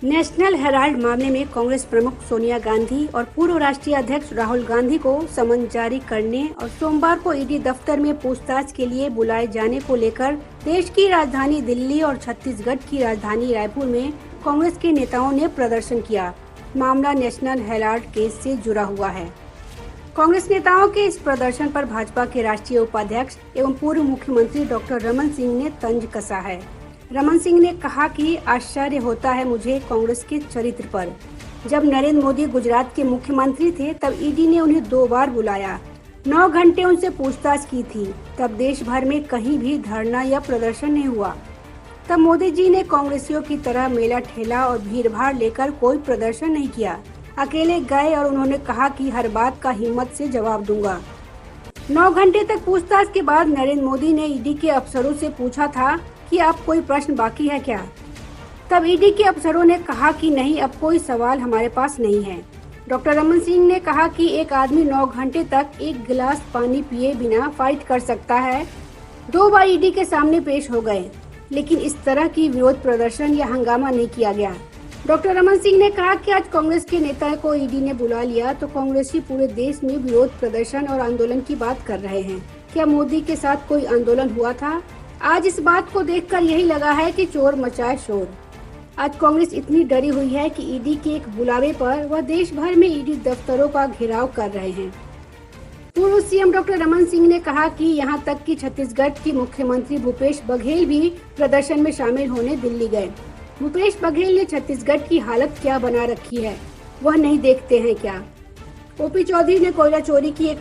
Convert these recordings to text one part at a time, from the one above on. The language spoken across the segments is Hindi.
नेशनल हेराल्ड मामले में कांग्रेस प्रमुख सोनिया गांधी और पूर्व राष्ट्रीय अध्यक्ष राहुल गांधी को समन जारी करने और सोमवार को ईडी दफ्तर में पूछताछ के लिए बुलाए जाने को लेकर देश की राजधानी दिल्ली और छत्तीसगढ़ की राजधानी रायपुर में कांग्रेस के नेताओं ने प्रदर्शन किया। मामला नेशनल हेराल्ड केस से जुड़ा हुआ है। कांग्रेस नेताओं के इस प्रदर्शन पर भाजपा के राष्ट्रीय उपाध्यक्ष एवं पूर्व मुख्यमंत्री डॉक्टर रमन सिंह ने तंज कसा है। रमन सिंह ने कहा कि आश्चर्य होता है मुझे कांग्रेस के चरित्र पर। जब नरेंद्र मोदी गुजरात के मुख्यमंत्री थे तब ईडी ने उन्हें 2 बार बुलाया, 9 घंटे उनसे पूछताछ की थी। तब देश भर में कहीं भी धरना या प्रदर्शन नहीं हुआ। तब मोदी जी ने कांग्रेसियों की तरह मेला ठेला और भीड़-भाड़ लेकर कोई प्रदर्शन नहीं किया। अकेले गए और उन्होंने कहा कि हर बात का हिम्मत से जवाब दूंगा। 9 घंटे तक पूछताछ के बाद नरेंद्र मोदी ने ईडी के अफसरों से पूछा था कि अब कोई प्रश्न बाकी है क्या? तब ईडी के अफसरों ने कहा कि नहीं, अब कोई सवाल हमारे पास नहीं है। डॉक्टर रमन सिंह ने कहा कि एक आदमी 9 घंटे तक एक गिलास पानी पिए बिना फाइट कर सकता है। 2 बार ईडी के सामने पेश हो गए, लेकिन इस तरह की विरोध प्रदर्शन या हंगामा नहीं किया गया। डॉक्टर रमन सिंह ने कहा कि आज कांग्रेस के नेता को ईडी ने बुला लिया तो कांग्रेसी पूरे देश में विरोध प्रदर्शन और आंदोलन की बात कर रहे हैं। क्या मोदी के साथ कोई आंदोलन हुआ था? आज इस बात को देखकर यही लगा है कि चोर मचाए शोर। आज कांग्रेस इतनी डरी हुई है कि ईडी के एक बुलावे पर वह देश भर में ईडी दफ्तरों का घेराव कर रहे हैं। पूर्व सीएम डॉक्टर रमन सिंह ने कहा कि यहां तक कि छत्तीसगढ़ की मुख्यमंत्री भूपेश बघेल भी प्रदर्शन में शामिल होने दिल्ली गए। भूपेश बघेल ने छत्तीसगढ़ की हालत क्या बना रखी है वह नहीं देखते हैं क्या? ओपी चौधरी ने कोयला चोरी की एक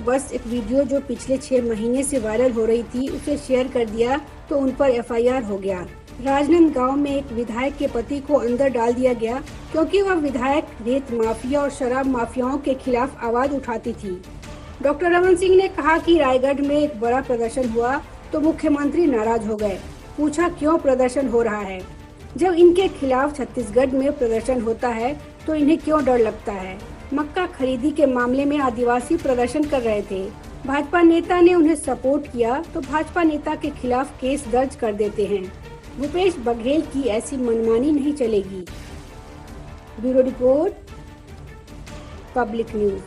वीडियो जो पिछले 6 महीने से वायरल हो रही थी उसे शेयर कर दिया तो उन पर एफआईआर हो गया। राजनांदगांव में एक विधायक के पति को अंदर डाल दिया गया क्योंकि वह विधायक रेत माफिया और शराब माफियाओं के खिलाफ आवाज उठाती थी। डॉक्टर रमन सिंह ने कहा कि रायगढ़ में एक बड़ा प्रदर्शन हुआ तो मुख्यमंत्री नाराज हो गए। पूछा क्यों प्रदर्शन हो रहा है? जब इनके खिलाफ छत्तीसगढ़ में प्रदर्शन होता है तो इन्हें क्यों डर लगता है? मक्का खरीदी के मामले में आदिवासी प्रदर्शन कर रहे थे। भाजपा नेता ने उन्हें सपोर्ट किया तो भाजपा नेता के खिलाफ केस दर्ज कर देते हैं। भूपेश बघेल की ऐसी मनमानी नहीं चलेगी। Bureau report, public news.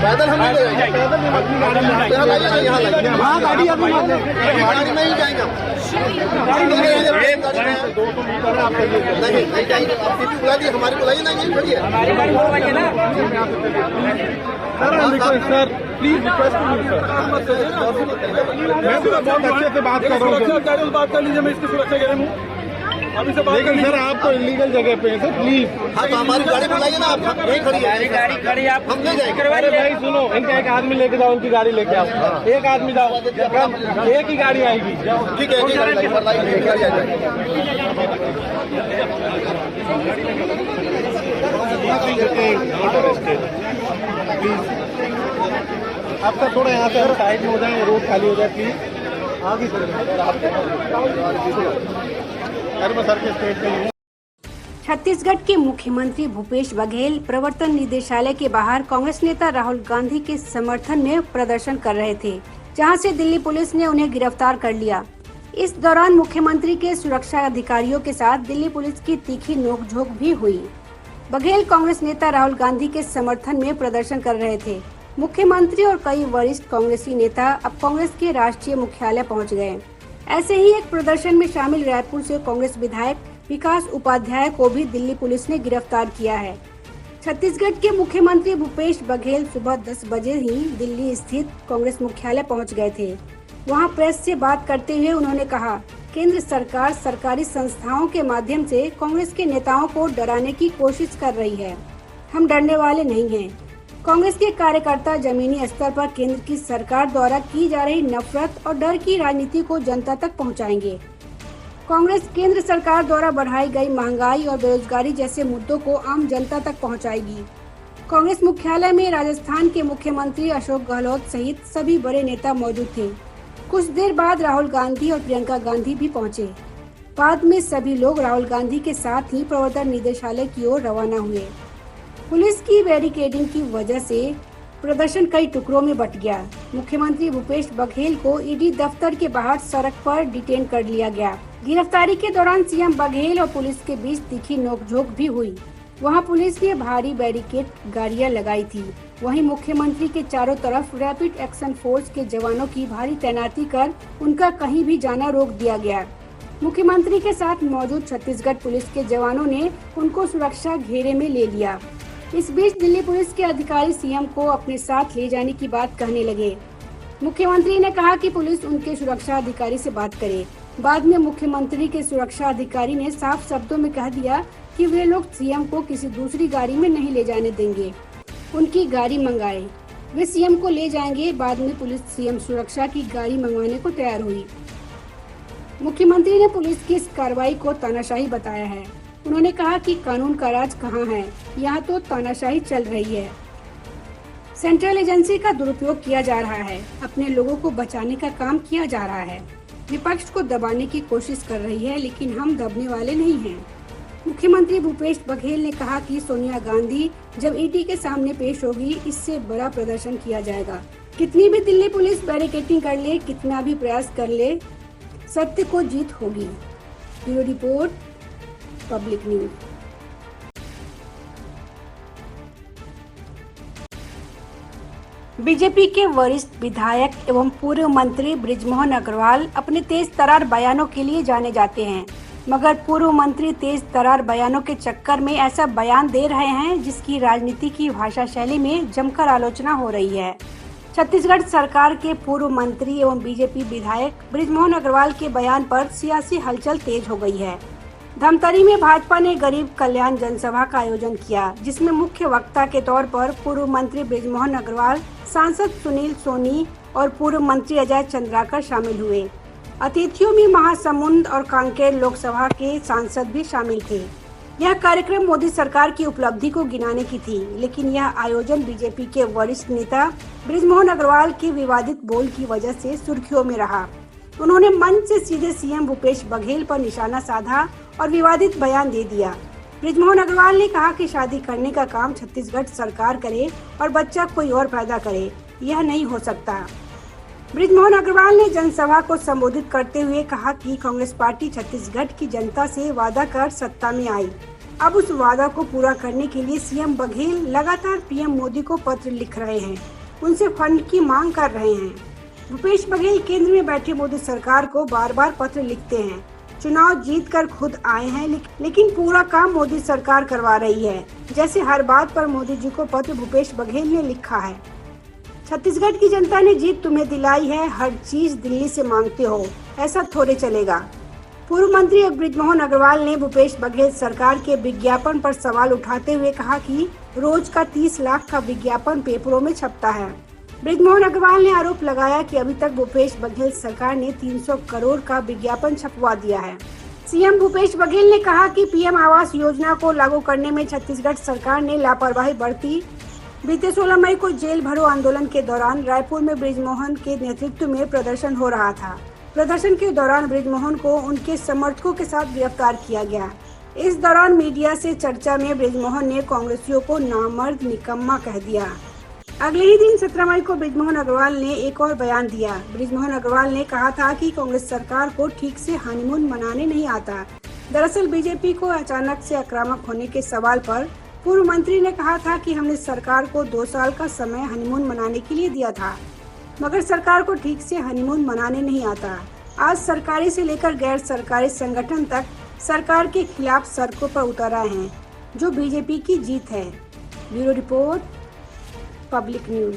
पैदल हम नहीं जाएंगे, यहाँ गाड़ी गाड़ी नहीं जाएंगे, नहीं जाएंगे। आपकी बुला दी, हमारी बुलाइए ना, यही खड़ी है हमारी गाड़ी बुलाइए ना। सर प्लीज रिक्वेस्ट मैं तो बहुत अच्छे से बात कर रहा हूँ। बात कर लीजिए, मैं इसकी सुरक्षा कह रहा हूँ। लेकिन सर आप तो इलीगल जगह पे हैं सर, प्लीज। हाँ तो हमारी गाड़ी बुलाइए ना, आप यही खड़ी है गाड़ी खड़ी, आप हम ले जाएंगे। अरे भाई सुनो, इनका एक आदमी लेके जाओ, उनकी गाड़ी लेके आओ। एक आदमी जाओ, एक ही गाड़ी आएगी। ठीक है, आप सर थोड़ा यहाँ से साइड में हो जाए, रोड खाली हो जाए प्लीज। आगे छत्तीसगढ़ के मुख्यमंत्री भूपेश बघेल प्रवर्तन निदेशालय के बाहर कांग्रेस नेता राहुल गांधी के समर्थन में प्रदर्शन कर रहे थे, जहां से दिल्ली पुलिस ने उन्हें गिरफ्तार कर लिया। इस दौरान मुख्यमंत्री के सुरक्षा अधिकारियों के साथ दिल्ली पुलिस की तीखी नोकझोंक भी हुई। बघेल कांग्रेस नेता राहुल गांधी के समर्थन में प्रदर्शन कर रहे थे। मुख्यमंत्री और कई वरिष्ठ कांग्रेसी नेता अब कांग्रेस के राष्ट्रीय मुख्यालय पहुँच गए। ऐसे ही एक प्रदर्शन में शामिल रायपुर से कांग्रेस विधायक विकास उपाध्याय को भी दिल्ली पुलिस ने गिरफ्तार किया है। छत्तीसगढ़ के मुख्यमंत्री भूपेश बघेल सुबह 10 बजे ही दिल्ली स्थित कांग्रेस मुख्यालय पहुंच गए थे। वहां प्रेस से बात करते हुए उन्होंने कहा, केंद्र सरकार सरकारी संस्थाओं के माध्यम से कांग्रेस के नेताओं को डराने की कोशिश कर रही है। हम डरने वाले नहीं हैं। कांग्रेस के कार्यकर्ता जमीनी स्तर पर केंद्र की सरकार द्वारा की जा रही नफरत और डर की राजनीति को जनता तक पहुंचाएंगे। कांग्रेस केंद्र सरकार द्वारा बढ़ाई गई महंगाई और बेरोजगारी जैसे मुद्दों को आम जनता तक पहुंचाएगी। कांग्रेस मुख्यालय में राजस्थान के मुख्यमंत्री अशोक गहलोत सहित सभी बड़े नेता मौजूद थे। कुछ देर बाद राहुल गांधी और प्रियंका गांधी भी पहुंचे। बाद में सभी लोग राहुल गांधी के साथ ही प्रवर्तन निदेशालय की ओर रवाना हुए। पुलिस की बैरिकेडिंग की वजह से प्रदर्शन कई टुकड़ों में बट गया। मुख्यमंत्री भूपेश बघेल को ईडी दफ्तर के बाहर सड़क पर डिटेन कर लिया गया। गिरफ्तारी के दौरान सीएम बघेल और पुलिस के बीच तीखी नोकझोंक भी हुई। वहां पुलिस ने भारी बैरिकेड गाड़ियां लगाई थी। वहीं मुख्यमंत्री के चारों तरफ रैपिड एक्शन फोर्स के जवानों की भारी तैनाती कर उनका कहीं भी जाना रोक दिया गया। मुख्यमंत्री के साथ मौजूद छत्तीसगढ़ पुलिस के जवानों ने उनको सुरक्षा घेरे में ले लिया। इस बीच दिल्ली पुलिस के अधिकारी सीएम को अपने साथ ले जाने की बात कहने लगे। मुख्यमंत्री ने कहा कि पुलिस उनके सुरक्षा अधिकारी से बात करे। बाद में मुख्यमंत्री के सुरक्षा अधिकारी ने साफ शब्दों में कह दिया कि वे लोग सीएम को किसी दूसरी गाड़ी में नहीं ले जाने देंगे, उनकी गाड़ी मंगाए, वे सीएम को ले जाएंगे। बाद में पुलिस सीएम सुरक्षा की गाड़ी मंगवाने को तैयार हुई। मुख्यमंत्री ने पुलिस की इस कार्रवाई को तानाशाही बताया है। उन्होंने कहा कि कानून का राज कहाँ है, यहाँ तो तानाशाही चल रही है। सेंट्रल एजेंसी का दुरुपयोग किया जा रहा है, अपने लोगों को बचाने का काम किया जा रहा है। विपक्ष को दबाने की कोशिश कर रही है, लेकिन हम दबने वाले नहीं हैं। मुख्यमंत्री भूपेश बघेल ने कहा कि सोनिया गांधी जब ईडी के सामने पेश होगी, इससे बड़ा प्रदर्शन किया जाएगा। कितनी भी दिल्ली पुलिस बैरिकेडिंग कर ले, कितना भी प्रयास कर ले, सत्य को जीत होगी। Bureau report, public news. BJP के वरिष्ठ विधायक एवं पूर्व मंत्री बृजमोहन अग्रवाल अपने तेज तर्रार बयानों के लिए जाने जाते हैं, मगर पूर्व मंत्री तेज तर्रार बयानों के चक्कर में ऐसा बयान दे रहे हैं जिसकी राजनीति की भाषा शैली में जमकर आलोचना हो रही है। छत्तीसगढ़ सरकार के पूर्व मंत्री एवं बीजेपी विधायक बृजमोहन अग्रवाल के बयान पर सियासी हलचल तेज हो गई है। धमतरी में भाजपा ने गरीब कल्याण जनसभा का आयोजन किया, जिसमें मुख्य वक्ता के तौर पर पूर्व मंत्री बृजमोहन अग्रवाल, सांसद सुनील सोनी और पूर्व मंत्री अजय चंद्राकर शामिल हुए। अतिथियों में महासमुंद और कांकेर लोकसभा के सांसद भी शामिल थे। यह कार्यक्रम मोदी सरकार की उपलब्धि को गिनाने की थी, लेकिन यह आयोजन बीजेपी के वरिष्ठ नेता बृजमोहन अग्रवाल के विवादित बोल की वजह से सुर्खियों में रहा। उन्होंने मंच से सीधे सीएम भूपेश बघेल पर निशाना साधा और विवादित बयान दे दिया। बृजमोहन अग्रवाल ने कहा कि शादी करने का काम छत्तीसगढ़ सरकार करे और बच्चा कोई और पैदा करे, यह नहीं हो सकता। बृजमोहन अग्रवाल ने जनसभा को संबोधित करते हुए कहा कि कांग्रेस पार्टी छत्तीसगढ़ की जनता से वादा कर सत्ता में आई। अब उस वादा को पूरा करने के लिए सीएम बघेल लगातार पीएम मोदी को पत्र लिख रहे हैं, उनसे फंड की मांग कर रहे हैं। भूपेश बघेल केंद्र में बैठे मोदी सरकार को बार बार पत्र लिखते हैं। चुनाव जीतकर खुद आए हैं, लेकिन पूरा काम मोदी सरकार करवा रही है। जैसे हर बात पर मोदी जी को पत्र भूपेश बघेल ने लिखा है। छत्तीसगढ़ की जनता ने जीत तुम्हें दिलाई है, हर चीज दिल्ली से मांगते हो, ऐसा थोड़े चलेगा। पूर्व मंत्री बृजमोहन अग्रवाल ने भूपेश बघेल सरकार के विज्ञापन पर सवाल उठाते हुए कहा कि रोज का 30 लाख का विज्ञापन पेपरों में छपता है। बृजमोहन अग्रवाल ने आरोप लगाया कि अभी तक भूपेश बघेल सरकार ने 300 करोड़ का विज्ञापन छपवा दिया है। सीएम भूपेश बघेल ने कहा कि पीएम आवास योजना को लागू करने में छत्तीसगढ़ सरकार ने लापरवाही बरती। बीते 16 मई को जेल भरो आंदोलन के दौरान रायपुर में बृजमोहन के नेतृत्व में प्रदर्शन हो रहा था। प्रदर्शन के दौरान बृजमोहन को उनके समर्थकों के साथ गिरफ्तार किया गया। इस दौरान मीडिया से चर्चा में बृजमोहन ने कांग्रेसियों को नामर्द निकम्मा कह दिया। अगले ही दिन 17 मई को बृजमोहन अग्रवाल ने एक और बयान दिया। बृजमोहन अग्रवाल ने कहा था कि कांग्रेस सरकार को ठीक से हनीमून मनाने नहीं आता। दरअसल बीजेपी को अचानक से आक्रामक होने के सवाल पर पूर्व मंत्री ने कहा था कि हमने सरकार को 2 साल का समय हनीमून मनाने के लिए दिया था, मगर सरकार को ठीक से हनीमून मनाने नहीं आता। आज सरकारी से लेकर गैर सरकारी संगठन तक सरकार के खिलाफ सड़कों पर उतर आए हैं, जो बीजेपी की जीत है। Bureau report, public news.